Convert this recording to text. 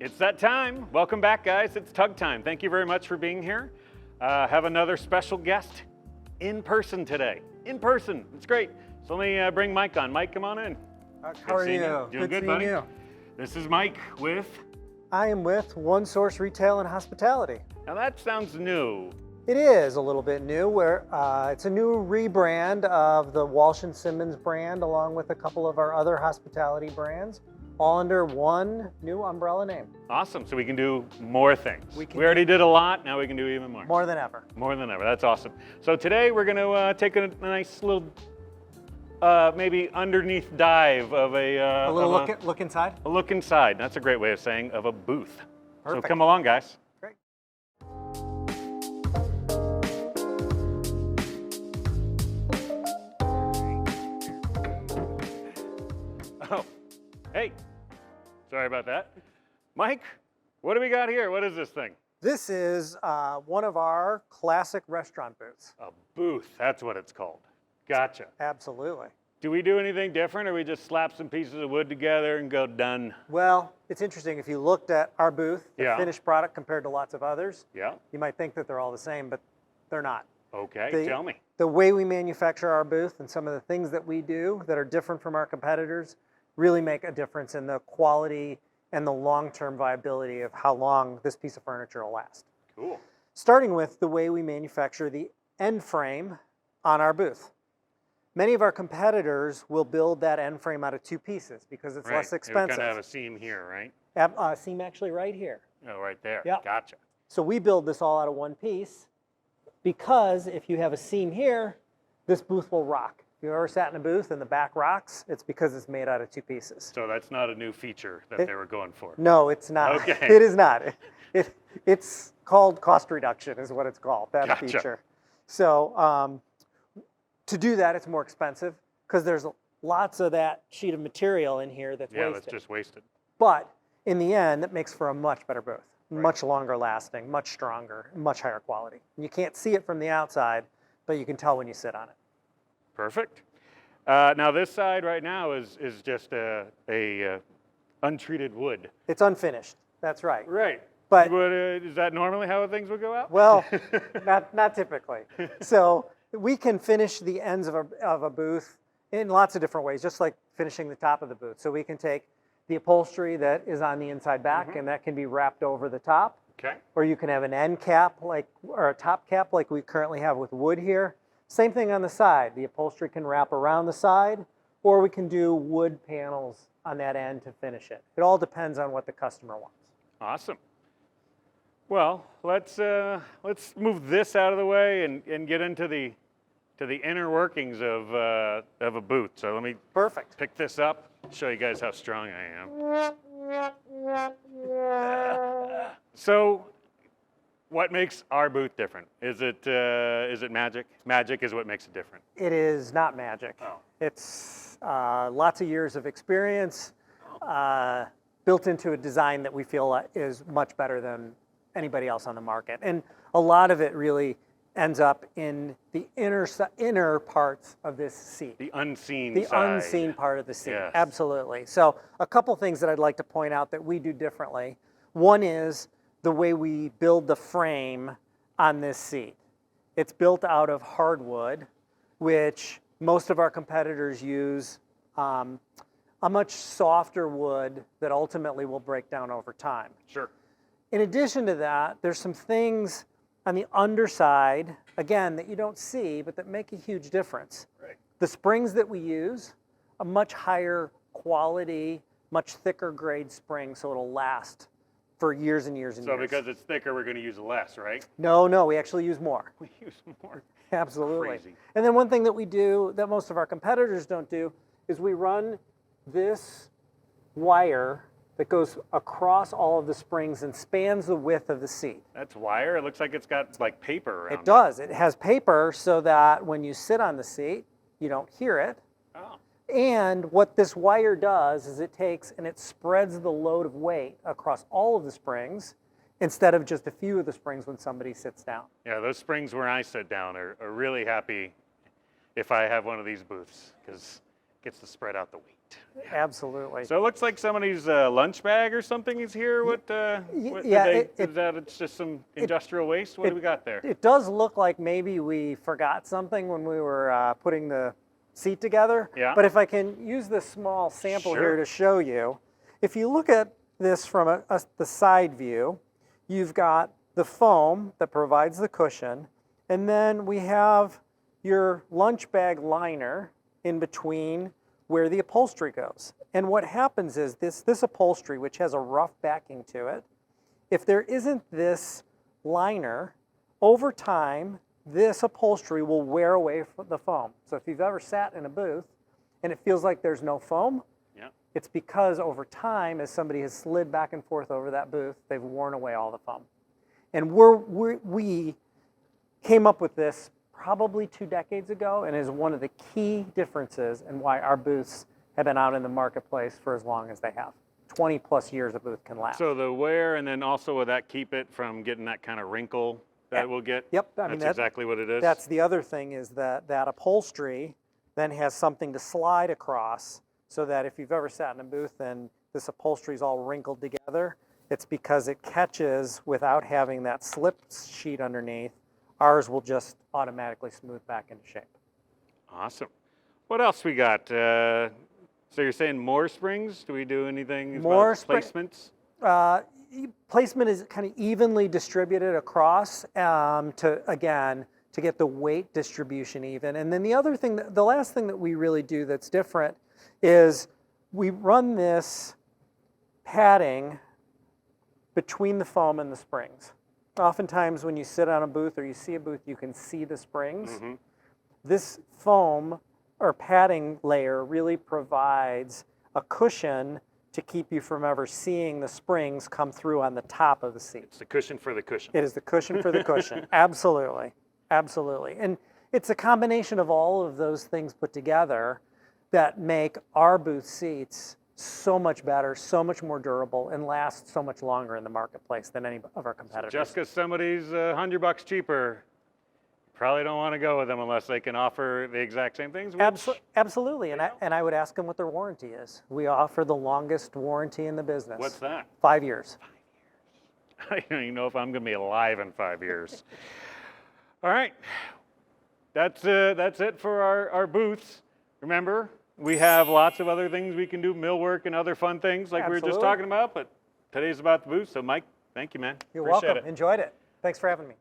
It's that time. Welcome back, guys. It's Tug Time. Thank you very much for being here. Have another special guest in person today. In person. It's great. So let me bring Mike on. Mike, come on in. How are you? Doing good, buddy? You. This is Mike with... I am with One Source Retail and Hospitality. Now that sounds new. It is a little bit new. It's a new rebrand of the Walsh & Simmons brand along with a couple of our other hospitality brands, all under one new umbrella name. Awesome. So we can do more things. We already did a lot. Now we can do even more. More than ever. More than ever. That's awesome. So today we're going to take a nice little maybe underneath dive of a little look inside? A look inside. That's a great way of saying of a booth. Perfect. So come along, guys. Great. Oh, hey. Sorry about that. Mike, what do we got here? What is this thing? This is one of our classic restaurant booths. A booth. That's what it's called. Gotcha. Absolutely. Do we do anything different, or we just slap some pieces of wood together and go done? Well, it's interesting. If you looked at our booth, the Yeah. finished product compared to lots of others, Yeah. you might think that they're all the same, but they're not. Okay, tell me. The way we manufacture our booth and some of the things that we do that are different from our competitors really make a difference in the quality and the long-term viability of how long this piece of furniture will last. Cool. Starting with the way we manufacture the end frame on our booth. Many of our competitors will build that end frame out of two pieces because it's less expensive. You kind of have a seam here, right? Seam actually right here. Oh, right there. Yeah. Gotcha. So we build this all out of one piece because if you have a seam here, this booth will rock. If you've ever sat in a booth and the back rocks, it's because it's made out of two pieces. So that's not a new feature that they were going for. No, it's not. Okay. It is not. It's called cost reduction is what it's called, that Gotcha. feature. So to do that, it's more expensive because there's lots of that sheet of material in here that's wasted. Yeah, that's just wasted. But in the end, it makes for a much better booth, much longer lasting, much stronger, much higher quality. And you can't see it from the outside, but you can tell when you sit on it. Perfect. Now this side right now is just a untreated wood. It's unfinished. That's right. Right. But is that normally how things would go out? well, not typically. So we can finish the ends of a booth in lots of different ways, just like finishing the top of the booth. So we can take the upholstery that is on the inside back, and that can be wrapped over the top. Okay. Or you can have an end cap or a top cap like we currently have with wood here. Same thing on the side. The upholstery can wrap around the side, or we can do wood panels on that end to finish it. It all depends on what the customer wants. Awesome. Well, let's move this out of the way and get into the inner workings of a booth. So let me pick this up, show you guys how strong I am. So, what makes our booth different? Is it magic? Magic is what makes it different. It is not magic. Oh. It's lots of years of experience built into a design that we feel is much better than anybody else on the market. And a lot of it really ends up in the inner parts of this seat. The unseen The side. unseen part of the seat, Yes. absolutely. So a couple things that I'd like to point out that we do differently. One is the way we build the frame on this seat. It's built out of hardwood, which most of our competitors use a much softer wood that ultimately will break down over time. Sure. In addition to that, there's some things on the underside, again, that you don't see, but that make a huge difference. Right. The springs that we use, a much higher quality, much thicker grade spring, so it'll last for years and years and years. So because it's thicker, we're going to use less, right? No, we actually use more. We use more. Absolutely. Crazy. And then one thing that we do that most of our competitors don't do is we run this wire that goes across all of the springs and spans the width of the seat. That's wire. It looks like it's got like paper around it. It does. It has paper so that when you sit on the seat, you don't hear it. Oh. And what this wire does is it takes and it spreads the load of weight across all of the springs instead of just a few of the springs when somebody sits down. Yeah, those springs where I sit down are really happy if I have one of these booths because it gets to spread out the weight. Absolutely. So it looks like somebody's lunch bag or something is here. What yeah, it's just some industrial waste? What do we got there? It does look like maybe we forgot something when we were putting the seat together. Yeah. But if I can use this small sample Sure. here to show you, if you look at this from the side view, you've got the foam that provides the cushion, and then we have your lunch bag liner in between where the upholstery goes. And what happens is this upholstery, which has a rough backing to it, if there isn't this liner, over time, this upholstery will wear away the foam. So if you've ever sat in a booth and it feels like there's no foam, Yeah. it's because over time, as somebody has slid back and forth over that booth, they've worn away all the foam. And we came up with this probably 2 decades ago, and is one of the key differences in why our booths have been out in the marketplace for as long as they have. 20 plus years a booth can last. So the wear, and then also will that keep it from getting that kind of wrinkle that we'll get? Yep. That's exactly what it is? That's the other thing, is that upholstery then has something to slide across, so that if you've ever sat in a booth and this upholstery is all wrinkled together, it's because it catches without having that slip sheet underneath. Ours will just automatically smooth back into shape. Awesome. What else we got? So you're saying more springs? Do we do anything More about placements? Placement is kind of evenly distributed across to get the weight distribution even. And then the last thing that we really do that's different is we run this padding between the foam and the springs. Oftentimes when you sit on a booth or you see a booth, you can see the springs. Mm-hmm. This foam or padding layer really provides a cushion to keep you from ever seeing the springs come through on the top of the seat. It's the cushion for the cushion. It is the cushion for the cushion. Absolutely. Absolutely. And it's a combination of all of those things put together that make our booth seats so much better, so much more durable, and last so much longer in the marketplace than any of our competitors. Just because somebody's $100 cheaper, you probably don't want to go with them unless they can offer the exact same things. Absolutely. And I would ask them what their warranty is. We offer the longest warranty in the business. What's that? 5 years. I don't even know if I'm going to be alive in 5 years. All right. That's it for our booths. Remember, we have lots of other things we can do, millwork and other fun things like we were just talking about, but today's about the booth. So Mike, thank you, man. You're Appreciate welcome. it. Enjoyed it. Thanks for having me.